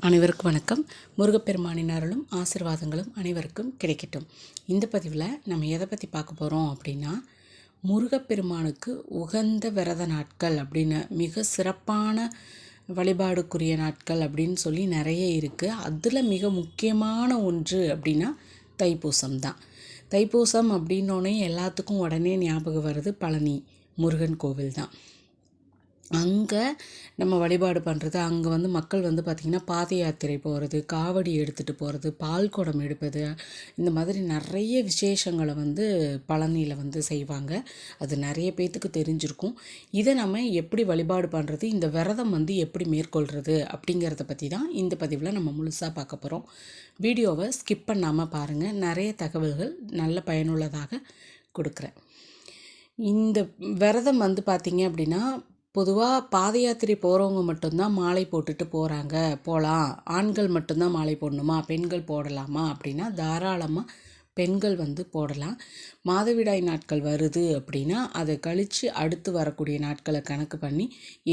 அனைவருக்கும் வணக்கம். முருகப்பெருமானின் அருளும் ஆசீர்வாதங்களும் அனைவருக்கும் கிடைக்கட்டும். இந்த பதிவில் நம்ம எதை பற்றி பார்க்க போகிறோம் அப்படின்னா, முருகப்பெருமானுக்கு உகந்த விரத நாட்கள் அப்படின்னு மிக சிறப்பான வழிபாடுக்குரிய நாட்கள் அப்படின்னு சொல்லி நிறைய இருக்குது. அதில் மிக முக்கியமான ஒன்று அப்படின்னா தைப்பூசம் தான். தைப்பூசம் அப்படின்னோடனே எல்லாத்துக்கும் உடனே ஞாபகம் வருது பழனி முருகன் கோவில் தான். அங்கே நம்ம வழிபாடு பண்ணுறது, அங்கே மக்கள் பார்த்திங்கன்னா பாத யாத்திரை போகிறது, காவடி எடுத்துகிட்டு போகிறது, பால் குடம் எடுப்பது, இந்த மாதிரி நிறைய விசேஷங்களை பழனியில் செய்வாங்க. அது நிறைய பேர்த்துக்கு தெரிஞ்சிருக்கும். இதை நம்ம எப்படி வழிபாடு பண்ணுறது, இந்த விரதம் எப்படி மேற்கொள்கிறது அப்படிங்கிறத பற்றி தான் இந்த பதிவில் நம்ம முழுசாக பார்க்க போகிறோம். வீடியோவை ஸ்கிப் பண்ணாமல் பாருங்கள். நிறைய தகவல்கள் நல்ல பயனுள்ளதாக கொடுக்குறேன். இந்த விரதம் பார்த்திங்க அப்படின்னா, பொதுவாக பாத யாத்திரை போகிறவங்க மட்டும்தான் மாலை போட்டுட்டு போகலாம். ஆண்கள் மட்டும்தான் மாலை போடணுமா, பெண்கள் போடலாமா அப்படின்னா தாராளமாக பெண்கள் போடலாம். மாதவிடாய் நாட்கள் வருது அப்படின்னா அதை கழித்து அடுத்து வரக்கூடிய நாட்களை கணக்கு பண்ணி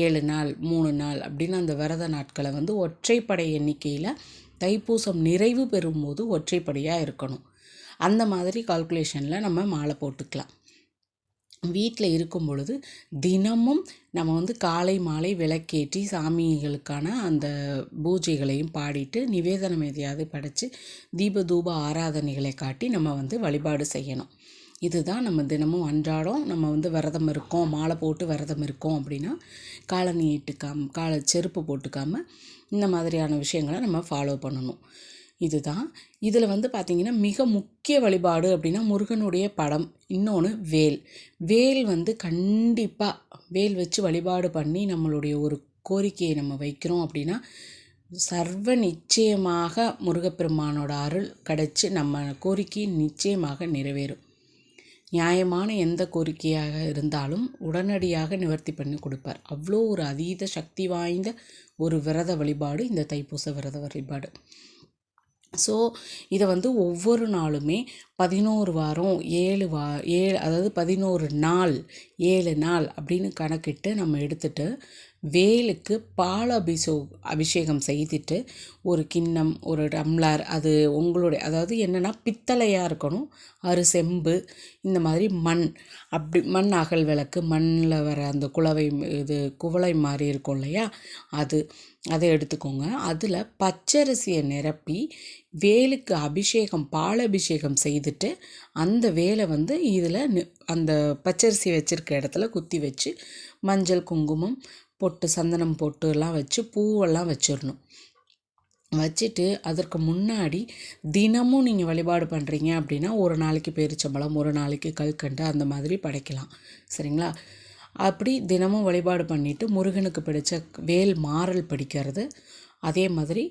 7 நாள் 3 நாள் அப்படின்னு அந்த விரத நாட்களை ஒற்றைப்படை எண்ணிக்கையில் தைப்பூசம் நிறைவு பெறும்போது ஒற்றைப்படையாக இருக்கணும். அந்த மாதிரி கால்குலேஷனில் நம்ம மாலை போட்டுக்கலாம். வீட்டில் இருக்கும் பொழுது தினமும் நம்ம காலை மாலை விளக்கேற்றி சாமிகளுக்கான அந்த பூஜைகளையும் பாடிட்டு நிவேதனம் எதையாவது படைத்து தீப தூப ஆராதனைகளை காட்டி நம்ம வழிபாடு செய்யணும். இதுதான் நம்ம தினமும் அன்றாடம் நம்ம விரதம் இருக்கோம், மாலை போட்டு விரதம் இருக்கோம் அப்படின்னா காலணி இட்டுக்காம செருப்பு போட்டுக்காமல் இந்த மாதிரியான விஷயங்களை நம்ம ஃபாலோ பண்ணணும். இதுதான். இதில் பார்த்திங்கன்னா மிக முக்கிய வழிபாடு அப்படின்னா முருகனுடைய படம், இன்னொன்று வேல் கண்டிப்பாக வேல் வச்சு வழிபாடு பண்ணி நம்மளுடைய ஒரு கோரிக்கையை நம்ம வைக்கிறோம் அப்படின்னா சர்வ நிச்சயமாக முருகப்பெருமானோட அருள் கிடச்சி நம்ம கோரிக்கை நிச்சயமாக நிறைவேறும். நியாயமான எந்த கோரிக்கையாக இருந்தாலும் உடனடியாக நிவர்த்தி பண்ணி கொடுப்பார். அவ்வளோ ஒரு அதீத சக்தி வாய்ந்த ஒரு விரத வழிபாடு இந்த தைப்பூச விரத வழிபாடு. ஸோ இதை ஒவ்வொரு நாளுமே 11 வாரம் 7 அதாவது 11 நாள் 7 நாள் அப்படின்னு கணக்கிட்டு நம்ம எடுத்துகிட்டு வேலுக்கு பால் அபிஷேகம் செய்துட்டு ஒரு கிண்ணம், ஒரு டம்ளர், அது உங்களுடைய அதாவது என்னென்னா பித்தளையாக இருக்கணும், 6 செம்பு, இந்த மாதிரி மண் அகல் விளக்கு, மண்ணில் வர அந்த குவளை மாதிரி இருக்கும் இல்லையா, அதை எடுத்துக்கோங்க. அதில் பச்சரிசியை நிரப்பி வேலுக்கு பால் அபிஷேகம் செய்துட்டு அந்த வேலை இதில் அந்த பச்சரிசி வச்சுருக்க இடத்துல குத்தி வச்சு மஞ்சள் குங்குமம் பொட்டு சந்தனம் பொட்டு எல்லாம் வச்சு பூவெல்லாம் வச்சிடணும். வச்சுட்டு அதற்கு முன்னாடி தினமும் நீங்கள் வழிபாடு பண்ணுறீங்க அப்படின்னா ஒரு நாளைக்கு பேரிச்சம்பழம், ஒரு நாளைக்கு கல்கண்டு அந்த மாதிரி படைக்கலாம். சரிங்களா? அப்படி தினமும் வழிபாடு பண்ணிவிட்டு முருகனுக்கு பிடிச்ச வேல் மாறல் படிக்கிறது, அதே மாதிரி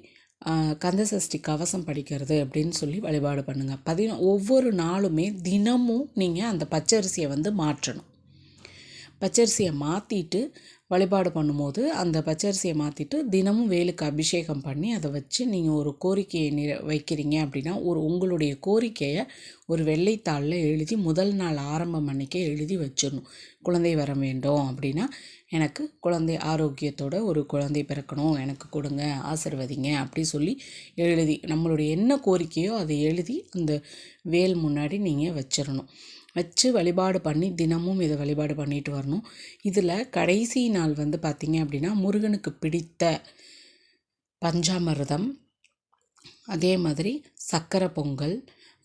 கந்தசஷ்டி கவசம் படிக்கிறது அப்படின்னு சொல்லி வழிபாடு பண்ணுங்கள். ஒவ்வொரு நாளுமே தினமும் நீங்கள் அந்த பச்சரிசியை மாற்றணும். பச்சரிசியை மாற்றிட்டு வழிபாடு பண்ணும்போது அந்த பச்சரிசியை மாற்றிட்டு தினமும் வேலுக்கு அபிஷேகம் பண்ணி அதை வச்சு நீங்கள் ஒரு கோரிக்கையை வைக்கிறீங்க அப்படின்னா உங்களுடைய கோரிக்கையை ஒரு வெள்ளைத்தாளில் எழுதி முதல் நாள் ஆரம்பம் அன்னைக்கே எழுதி வச்சிடணும். குழந்தை வர வேண்டும் அப்படின்னா எனக்கு குழந்தை ஆரோக்கியத்தோட ஒரு குழந்தை பிறக்கணும், எனக்கு கொடுங்க, ஆசீர்வதிங்க அப்படி சொல்லி எழுதி நம்மளுடைய என்ன கோரிக்கையோ அதை எழுதி அந்த வேல் முன்னாடி நீங்கள் வச்சிடணும். வச்சு வழிபாடு பண்ணி தினமும் இதை வழிபாடு பண்ணிட்டு வரணும். இதில் கடைசி நாள் பார்த்திங்க அப்படின்னா முருகனுக்கு பிடித்த பஞ்சாமிர்தம், அதே மாதிரி சக்கரை பொங்கல்,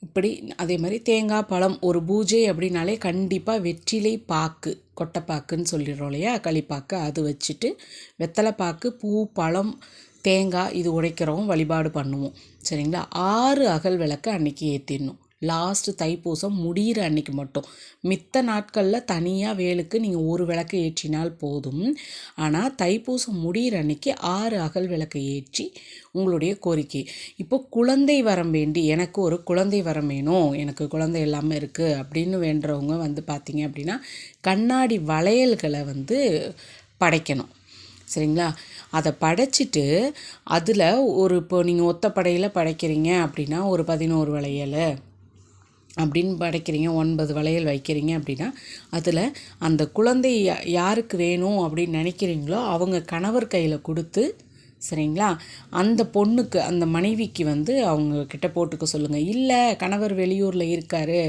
இப்படி அதே மாதிரி தேங்காய் பழம், ஒரு பூஜை அப்படின்னாலே கண்டிப்பாக வெற்றிலை பாக்கு, கொட்டைப்பாக்குன்னு சொல்லிடுறோம் இல்லையா, களிப்பாக்கு, அது வச்சுட்டு வெத்தலைப்பாக்கு, பூ, பழம், தேங்காய் இது உடைக்கிறோம், வழிபாடு பண்ணுவோம். சரிங்களா? 6 அகல் விளக்கு அன்றைக்கி ஏற்றிடணும். லாஸ்ட்டு தைப்பூசம் முடிகிற அன்றைக்கி மட்டும். மித்த நாட்களில் தனியாக வேலுக்கு நீங்கள் ஒரு விளக்கு ஏற்றினால் போதும். ஆனால் தைப்பூசம் முடிகிற அன்றைக்கி 6 அகல் விளக்கை ஏற்றி உங்களுடைய கோரிக்கை. இப்போ குழந்தை வரம் வேண்டி எனக்கு ஒரு குழந்தை வரம் வேணும், எனக்கு குழந்தை இல்லாமல் இருக்குது அப்படின்னு வேண்டுறவங்க பார்த்தீங்க அப்படின்னா கண்ணாடி வளையல்களை படைக்கணும். சரிங்களா? அதை படைச்சிட்டு அதில் இப்போ நீங்கள் ஒத்தப்படையில் படைக்கிறீங்க அப்படின்னா ஒரு 11 வளையல் அப்படின்னு படைக்கிறீங்க, 9 வளையல் வைக்கிறீங்க அப்படின்னா அதில் அந்த குழந்தை யாருக்கு வேணும் அப்படின்னு நினைக்கிறீங்களோ அவங்க கணவர் கையில் கொடுத்து சரிங்களா? அந்த பொண்ணுக்கு, அந்த மனைவிக்கு வந்து அவங்க கிட்ட போட்டுக்க சொல்லுங்கள். இல்லை கணவர் வெளியூரில் இருக்கார்,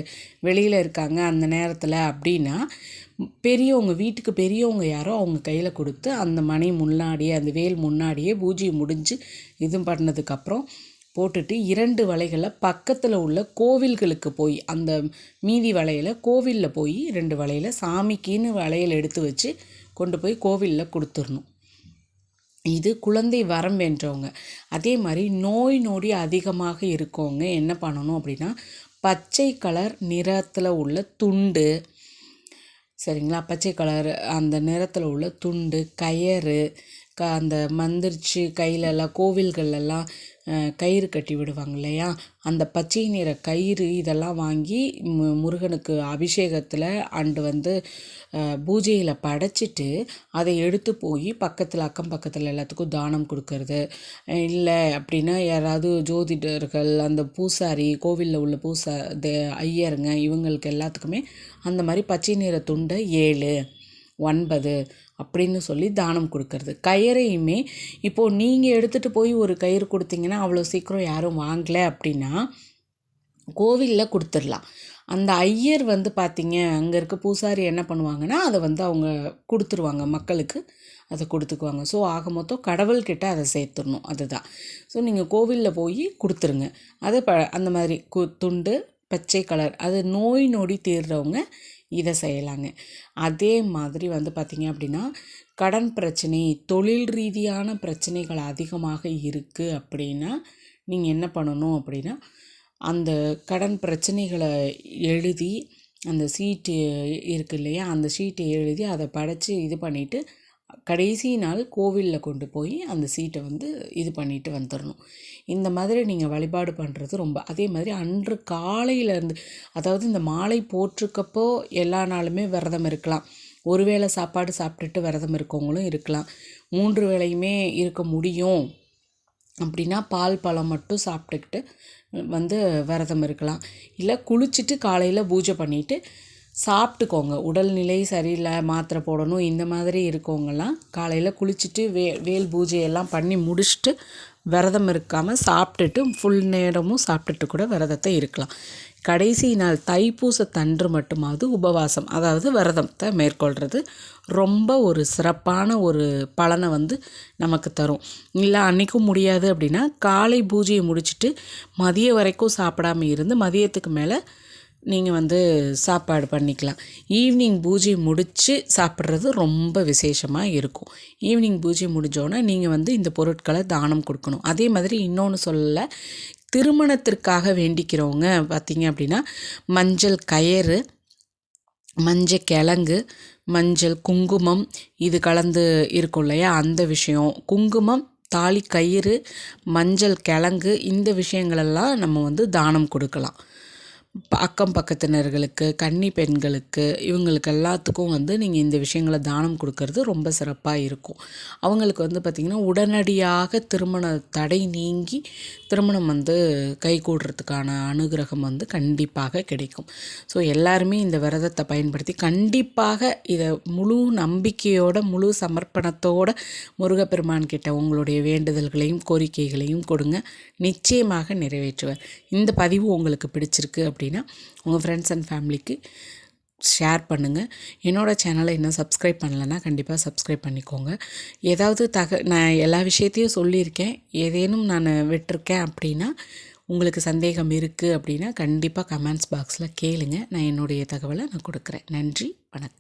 வெளியில் இருக்காங்க அந்த நேரத்தில் அப்படின்னா, பெரியவங்க, வீட்டுக்கு பெரியவங்க யாரோ அவங்க கையில் கொடுத்து அந்த மணி முன்னாடியே, அந்த வேல் முன்னாடியே பூஜை முடிஞ்சு இது பண்ணதுக்கப்புறம் போட்டுட்டு 2 வளைகளை பக்கத்தில் உள்ள கோவில்களுக்கு போய், அந்த மீதி வளையலை கோவிலில் போய் 2 வளையலை சாமிக்குன்னு வளையல் எடுத்து வச்சு கொண்டு போய் கோவிலில் கொடுத்துடணும். இது குழந்தை வரம் வென்றவங்க. அதே மாதிரி நோய் நொடி அதிகமாக இருக்கவங்க என்ன பண்ணணும் அப்படின்னா, பச்சை கலர் நிறத்தில் உள்ள துண்டு, சரிங்களா, பச்சை கலர் அந்த நிறத்தில் உள்ள துண்டு, கயறு, அந்த மந்திரிச்சு கையிலெல்லாம் கோவில்களெல்லாம் கயிறு கட்டி விடுவாங்க இல்லையா, அந்த பச்சை நிற கயிறு இதெல்லாம் வாங்கி முருகனுக்கு அபிஷேகத்தில் வந்து பூஜையில் படைச்சிட்டு அதை எடுத்து போய் பக்கத்தில் அக்கம் பக்கத்தில் எல்லாத்துக்கும் தானம் கொடுக்கறது. இல்லை அப்படின்னா யாராவது ஜோதிடர்கள், அந்த பூசாரி, கோவிலில் உள்ள ஐயருங்க, இவங்களுக்கு எல்லாத்துக்குமே அந்த மாதிரி பச்சை நிற துண்டை 7, 9 அப்படின்னு சொல்லி தானம் கொடுக்கறது. கயிறையுமே இப்போது நீங்கள் எடுத்துகிட்டு போய் ஒரு கயிறு கொடுத்தீங்கன்னா அவ்வளோ சீக்கிரம் யாரும் வாங்கலை அப்படின்னா கோவிலில் கொடுத்துடலாம். அந்த ஐயர் வந்து பார்த்திங்க, அங்கே இருக்க பூசாரி என்ன பண்ணுவாங்கன்னா அதை வந்து அவங்க கொடுத்துருவாங்க, மக்களுக்கு அதை கொடுத்துக்குவாங்க. ஸோ ஆக மொத்தம் கடவுள்கிட்ட அதை சேர்த்துடணும், அதுதான். ஸோ நீங்கள் கோவிலில் போய் கொடுத்துருங்க. அதை அந்த மாதிரி துண்டு பச்சை கலர், அது நோய் நொடி தீர்றவங்க இதை செய்யலாங்க. அதே மாதிரி வந்து பார்த்திங்க அப்படின்னா, கடன் பிரச்சனை, தொழில் ரீதியான பிரச்சனைகள் அதிகமாக இருக்குது அப்படின்னா நீங்கள் என்ன பண்ணணும் அப்படின்னா, அந்த கடன் பிரச்சனைகளை எழுதி, அந்த சீட்டு இருக்குது இல்லையா, அந்த சீட்டை எழுதி அதை படைச்சி இது பண்ணிவிட்டு கடைசி நாள் கோவிலில் கொண்டு போய் அந்த சீட்டை வந்து இது பண்ணிட்டு வந்துடணும். இந்த மாதிரி நீங்கள் வழிபாடு பண்ணுறது ரொம்ப, அதே மாதிரி அன்று காலையிலேருந்து, அதாவது இந்த மாலை போட்டிருக்கப்போ எல்லா நாளுமே விரதம் இருக்கலாம். ஒரு வேளை சாப்பாடு சாப்பிட்டுட்டு விரதம் இருக்கவங்களும் இருக்கலாம். 3 வேளையுமே இருக்க முடியும் அப்படின்னா பால் பழம் மட்டும் சாப்பிட்டுக்கிட்டு வந்து விரதம் இருக்கலாம். இல்லை குளிச்சுட்டு காலையில் பூஜை பண்ணிவிட்டு சாப்பிட்டுக்கோங்க. உடல்நிலை சரியில்லை, மாத்திரை போடணும், இந்த மாதிரி இருக்கவங்கெல்லாம் காலையில் குளிச்சுட்டு வேல் பூஜையெல்லாம் பண்ணி முடிச்சுட்டு விரதம் இருக்காமல் சாப்பிட்டுட்டு ஃபுல் நேரமும் சாப்பிட்டுட்டு கூட விரதத்தை இருக்கலாம். கடைசி நாள் தைப்பூசத்தன்று மட்டுமாவது உபவாசம், அதாவது விரதத்தை மேற்கொள்கிறது ரொம்ப ஒரு சிறப்பான ஒரு பலனை வந்து நமக்கு தரும். இல்லை அன்றைக்கும் முடியாது அப்படின்னா காலை பூஜையை முடிச்சுட்டு மதியம் வரைக்கும் சாப்பிடாமல் இருந்து மதியத்துக்கு மேலே நீங்கள் வந்து சாப்பாடு பண்ணிக்கலாம். ஈவினிங் பூஜை முடித்து சாப்பிட்றது ரொம்ப விசேஷமாக இருக்கும். ஈவினிங் பூஜை முடிஞ்சோன்னே நீங்கள் வந்து இந்த பொருட்களை தானம் கொடுக்கணும். அதே மாதிரி இன்னொன்று சொல்லலை, திருமணத்திற்காக வேண்டிக்கிறவங்க பார்த்திங்க அப்படின்னா மஞ்சள் கயிறு, மஞ்சள் கிழங்கு, மஞ்சள் குங்குமம் இது கலந்து இருக்கும் இல்லையா, அந்த விஷயம், குங்குமம், தாலி கயிறு, மஞ்சள் கிழங்கு, இந்த விஷயங்களெல்லாம் நம்ம வந்து தானம் கொடுக்கலாம். அக்கம் பக்கத்தினர்களுக்கு, கன்னி பெண்களுக்கு, இவங்களுக்கு எல்லாத்துக்கும் வந்து நீங்கள் இந்த விஷயங்களை தானம் கொடுக்கறது ரொம்ப சிறப்பாக இருக்கும். அவங்களுக்கு வந்து பார்த்திங்கன்னா உடனடியாக திருமண தடை நீங்கி திருமணம் வந்து கைகூடுறதுக்கான அனுகிரகம் வந்து கண்டிப்பாக கிடைக்கும். ஸோ எல்லாருமே இந்த விரதத்தை பயன்படுத்தி கண்டிப்பாக இதை முழு நம்பிக்கையோட, முழு சமர்ப்பணத்தோட முருகப்பெருமான் கிட்ட உங்களுடைய வேண்டுதல்களையும் கோரிக்கைகளையும் கொடுங்க, நிச்சயமாக நிறைவேற்றுவார். இந்த பதிவு உங்களுக்கு பிடிச்சிருக்கு அப்படின்னா உங்கள் ஃப்ரெண்ட்ஸ் அண்ட் ஃபேமிலிக்கு ஷேர் பண்ணுங்கள். என்னோடய சேனலை இன்னும் சப்ஸ்கிரைப் பண்ணலைன்னா கண்டிப்பாக சப்ஸ்கிரைப் பண்ணிக்கோங்க. ஏதாவது நான் எல்லா விஷயத்தையும் சொல்லியிருக்கேன், ஏதேனும் நான் விட்டுருக்கேன் அப்படின்னா, உங்களுக்கு சந்தேகம் இருக்குது அப்படின்னா கண்டிப்பாக கமெண்ட்ஸ் பாக்ஸில் கேளுங்க. நான் என்னுடைய தகவலை நான் கொடுக்குறேன். நன்றி, வணக்கம்.